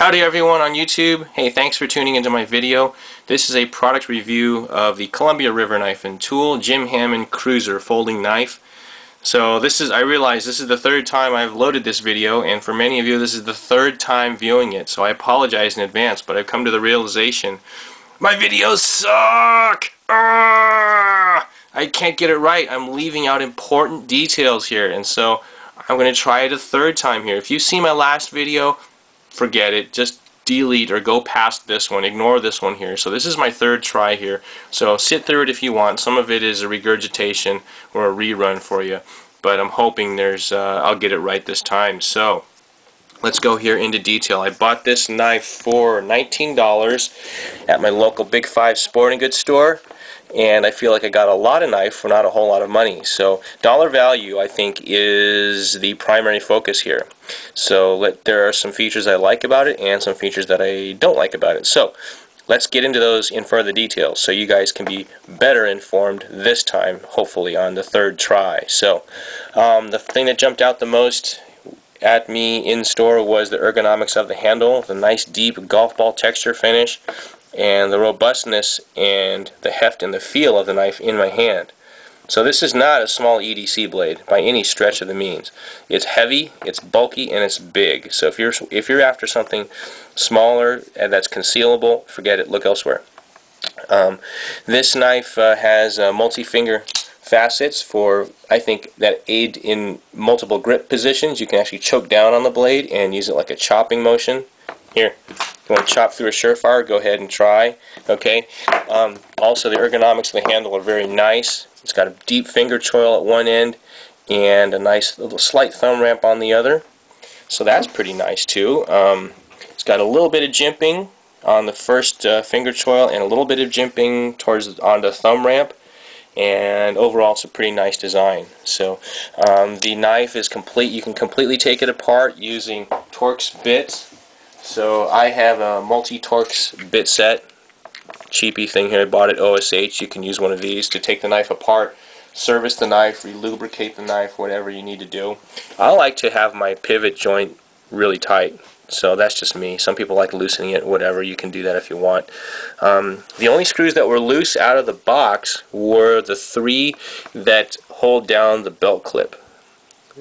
Howdy everyone on YouTube. Hey, thanks for tuning into my video. This is a product review of the Columbia River Knife and Tool Jim Hammond Cruiser folding knife. So I realize this is the third time I've loaded this video, and for many of you this is the third time viewing it, so I apologize in advance, but I've come to the realization my videos suck! I can't get it right. I'm leaving out important details here, and so I'm going to try it a third time here. If you see my last video, forget it. Just delete or go past this one. Ignore this one here. So this is my third try here. So sit through it if you want. Some of it is a regurgitation or a rerun for you, but I'm hoping I'll get it right this time. So let's go here into detail. I bought this knife for $19 at my local Big 5 sporting goods store, and I feel like I got a lot of knife for not a whole lot of money. So dollar value, I think, is the primary focus here. So there are some features I like about it and some features that I don't like about it. So let's get into those in further detail so you guys can be better informed this time, hopefully on the third try. So the thing that jumped out the most at me in store was the ergonomics of the handle, the nice deep golf ball texture finish, and the robustness and the heft and the feel of the knife in my hand. So this is not a small EDC blade by any stretch of the means. It's heavy, it's bulky, and it's big. So if you're after something smaller and that's concealable, forget it. Look elsewhere. This knife has multi-finger facets for, I think, that aid in multiple grip positions. You can actually choke down on the blade and use it like a chopping motion. Here, if you want to chop through a Surefire, go ahead and try. Okay. Also, the ergonomics of the handle are very nice. It's got a deep finger choil at one end and a nice little slight thumb ramp on the other. So that's pretty nice too. It's got a little bit of jimping on the first finger choil and a little bit of jimping on the thumb ramp. And overall, it's a pretty nice design. So the knife is complete. You can completely take it apart using Torx bits. So I have a multi-Torx bit set, cheapy thing here. I bought at OSH. You can use one of these to take the knife apart, service the knife, relubricate the knife, whatever you need to do. I like to have my pivot joint really tight, so that's just me. Some people like loosening it, whatever. You can do that if you want. The only screws that were loose out of the box were the 3 that hold down the belt clip.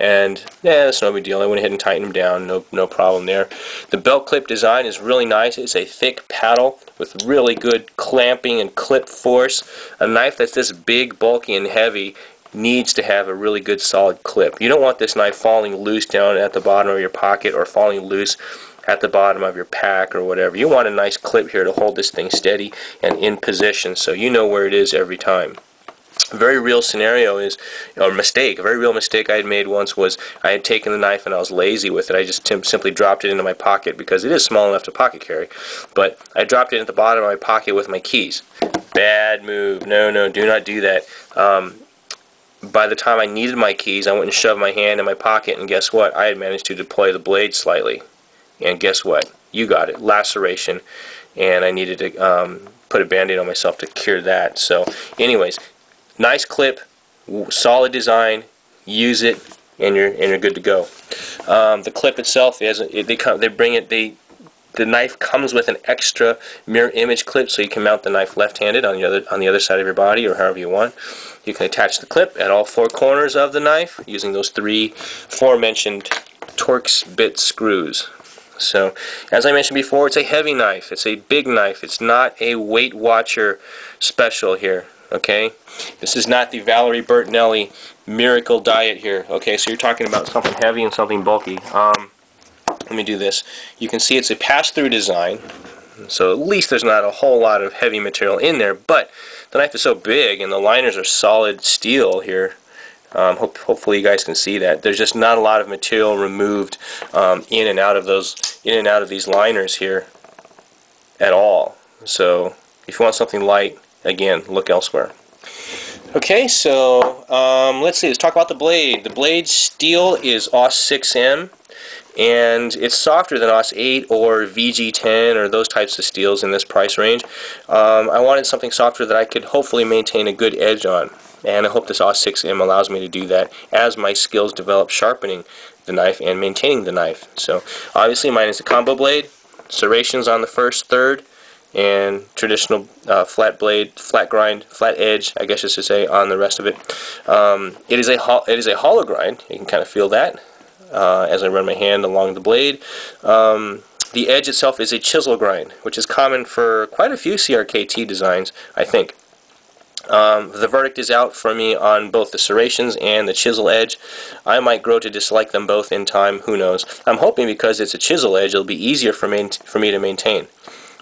And yeah, that's no big deal. I went ahead and tightened them down. No problem there. The belt clip design is really nice. It's a thick paddle with really good clamping and clip force. A knife that's this big, bulky, and heavy needs to have a really good solid clip. You don't want this knife falling loose down at the bottom of your pocket or falling loose at the bottom of your pack or whatever. You want a nice clip here to hold this thing steady and in position so you know where it is every time. A very real scenario is, or mistake, a very real mistake I had made once was I had taken the knife and I was lazy with it. I just simply dropped it into my pocket because it is small enough to pocket carry. But I dropped it at the bottom of my pocket with my keys. Bad move. No, do not do that. By the time I needed my keys, I went and shoved my hand in my pocket, and guess what? I had managed to deploy the blade slightly. And guess what? You got it. Laceration. And I needed to put a Band-Aid on myself to cure that. So anyways, nice clip, solid design, use it, and you're good to go. The clip itself the knife comes with an extra mirror image clip, so you can mount the knife left-handed on the other side of your body, or however you want. You can attach the clip at all 4 corners of the knife using those 3 aforementioned Torx bit screws. So, as I mentioned before, it's a heavy knife. It's a big knife. It's not a Weight Watcher special here. Okay, this is not the Valerie Bertinelli miracle diet here. Okay, so you're talking about something heavy and something bulky. Let me do this. You can see it's a pass-through design, so at least there's not a whole lot of heavy material in there, but the knife is so big and the liners are solid steel here. Hopefully you guys can see that. There's just not a lot of material removed in and out of these liners here at all. So if you want something light, again, look elsewhere. Okay, so let's talk about the blade. The blade steel is AUS 6M, and it's softer than AUS 8 or VG10 or those types of steels in this price range. I wanted something softer that I could hopefully maintain a good edge on, and I hope this AUS 6M allows me to do that as my skills develop sharpening the knife and maintaining the knife. So obviously mine is a combo blade. serrations on the first third, and traditional flat blade, flat grind, flat edge, I guess I should say, on the rest of it. It is a hollow grind. You can kind of feel that as I run my hand along the blade. The edge itself is a chisel grind, which is common for quite a few CRKT designs, I think. The verdict is out for me on both the serrations and the chisel edge. I might grow to dislike them both in time, who knows. I'm hoping because it's a chisel edge, it'll be easier for me to maintain.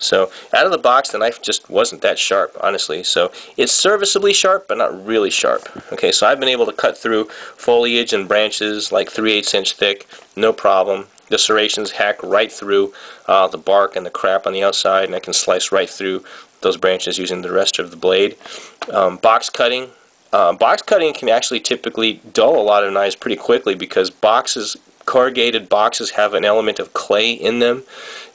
So out of the box, the knife just wasn't that sharp, honestly. So it's serviceably sharp, but not really sharp. Okay, so I've been able to cut through foliage and branches like 3/8 inch thick, no problem. The serrations hack right through the bark and the crap on the outside, and I can slice right through those branches using the rest of the blade. Box cutting can actually typically dull a lot of knives pretty quickly because corrugated boxes have an element of clay in them,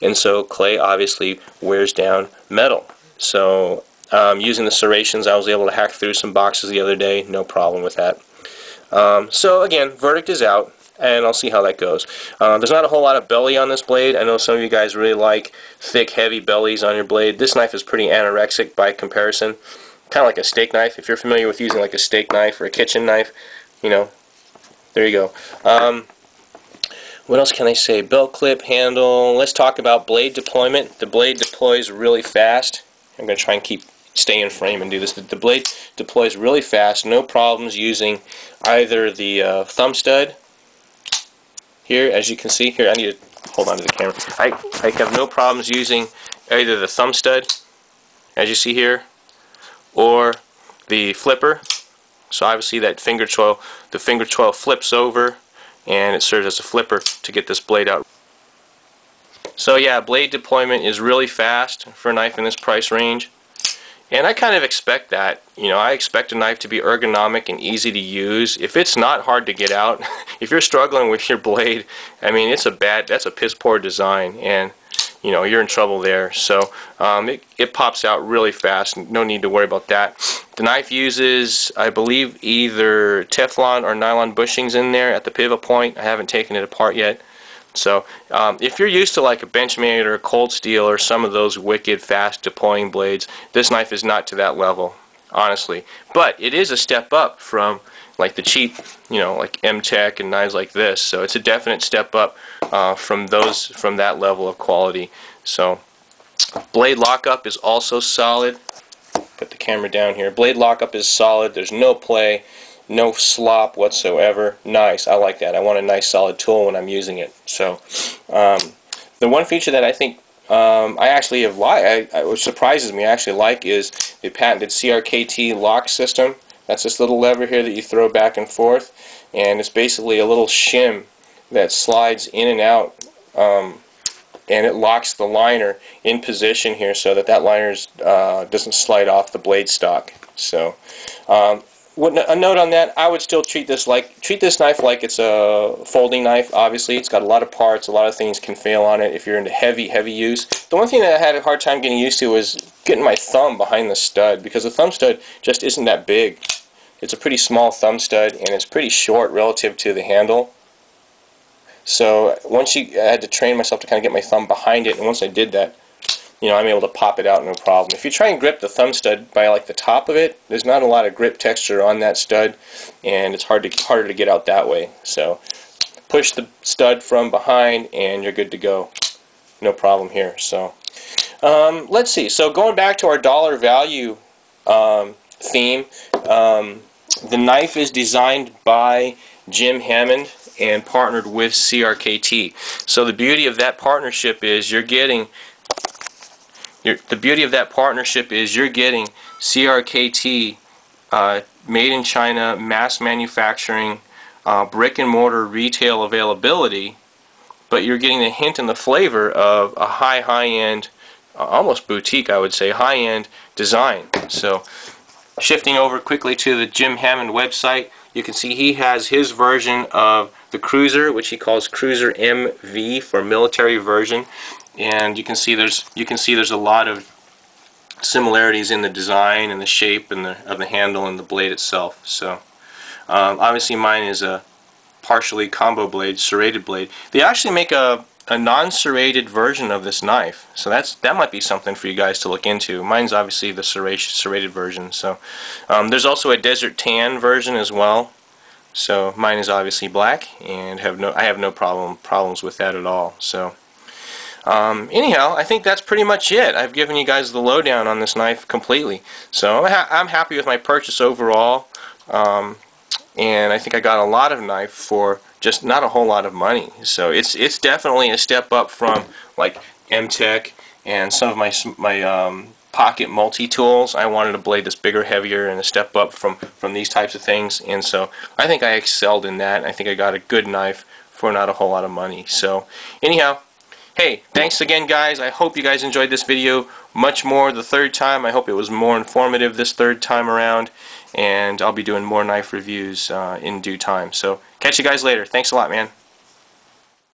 and so clay obviously wears down metal. So using the serrations, I was able to hack through some boxes the other day, no problem with that. So again, verdict is out, and I'll see how that goes. There's not a whole lot of belly on this blade. I know some of you guys really like thick, heavy bellies on your blade. This knife is pretty anorexic by comparison, kind of like a steak knife. If you're familiar with using like a steak knife or a kitchen knife, you know, there you go. What else can I say? Belt clip, handle. Let's talk about blade deployment. The blade deploys really fast. I'm going to try and stay in frame and do this. The blade deploys really fast. No problems using either the thumb stud. Here, as you can see, here, I need to hold on to the camera. I have no problems using either the thumb stud, as you see here, or the flipper. So obviously that the finger choil flips over, and it serves as a flipper to get this blade out. So yeah, blade deployment is really fast for a knife in this price range, and I kind of expect that. You know, I expect a knife to be ergonomic and easy to use. If it's not hard to get out, if you're struggling with your blade, I mean, that's a piss poor design, and you know, you're in trouble there. So it pops out really fast, no need to worry about that. The knife uses, I believe, either Teflon or nylon bushings in there at the pivot point. I haven't taken it apart yet. So if you're used to like a Benchmade or a Cold Steel or some of those wicked fast deploying blades, this knife is not to that level, honestly. But it is a step up from like the cheap, you know, like M-Tech and knives like this. So it's a definite step up from that level of quality. So blade lockup is also solid. Put the camera down here. Blade lockup is solid. There's no play, no slop whatsoever. Nice. I like that. I want a nice solid tool when I'm using it. So the one feature that I think I actually have which surprises me, I actually like, is the patented CRKT lock system. That's this little lever here that you throw back and forth, and it's basically a little shim that slides in and out, and it locks the liner in position here so that liner doesn't slide off the blade stock. So a note on that, I would still treat this knife like it's a folding knife. Obviously, it's got a lot of parts, a lot of things can fail on it if you're into heavy use. The one thing that I had a hard time getting used to was getting my thumb behind the stud, because the thumb stud just isn't that big. It's a pretty small thumb stud, and it's pretty short relative to the handle. So I had to train myself to kind of get my thumb behind it, and once I did that, you know, I'm able to pop it out no problem. If you try and grip the thumb stud by like the top of it, there's not a lot of grip texture on that stud, and it's harder to get out that way. So push the stud from behind, and you're good to go. No problem here. So let's see. So going back to our dollar value theme, the knife is designed by Jim Hammond and partnered with CRKT. So the beauty of that partnership is you're getting CRKT made in China, mass manufacturing, brick and mortar retail availability, but you're getting the hint and the flavor of a high-end, almost boutique, I would say, high-end design. So shifting over quickly to the Jim Hammond website, you can see he has his version of the Cruiser, which he calls Cruiser MV for military version, and you can see there's a lot of similarities in the design and the shape and of the handle and the blade itself. So obviously mine is a partially combo blade, serrated blade. They actually make a a non-serrated version of this knife, so that might be something for you guys to look into. Mine's obviously the serrated version. So there's also a desert tan version as well. So mine is obviously black, and I have no problems with that at all. So anyhow, I think that's pretty much it. I've given you guys the lowdown on this knife completely. So I'm happy with my purchase overall. And I think I got a lot of knife for just not a whole lot of money. So it's definitely a step up from like M-Tech and some of my pocket multi-tools. I wanted a blade that's bigger, heavier, and a step up from these types of things. And so I think I excelled in that. I think I got a good knife for not a whole lot of money. So anyhow, hey, thanks again, guys. I hope you guys enjoyed this video much more the third time. I hope it was more informative this third time around, and I'll be doing more knife reviews in due time. So catch you guys later. Thanks a lot, man.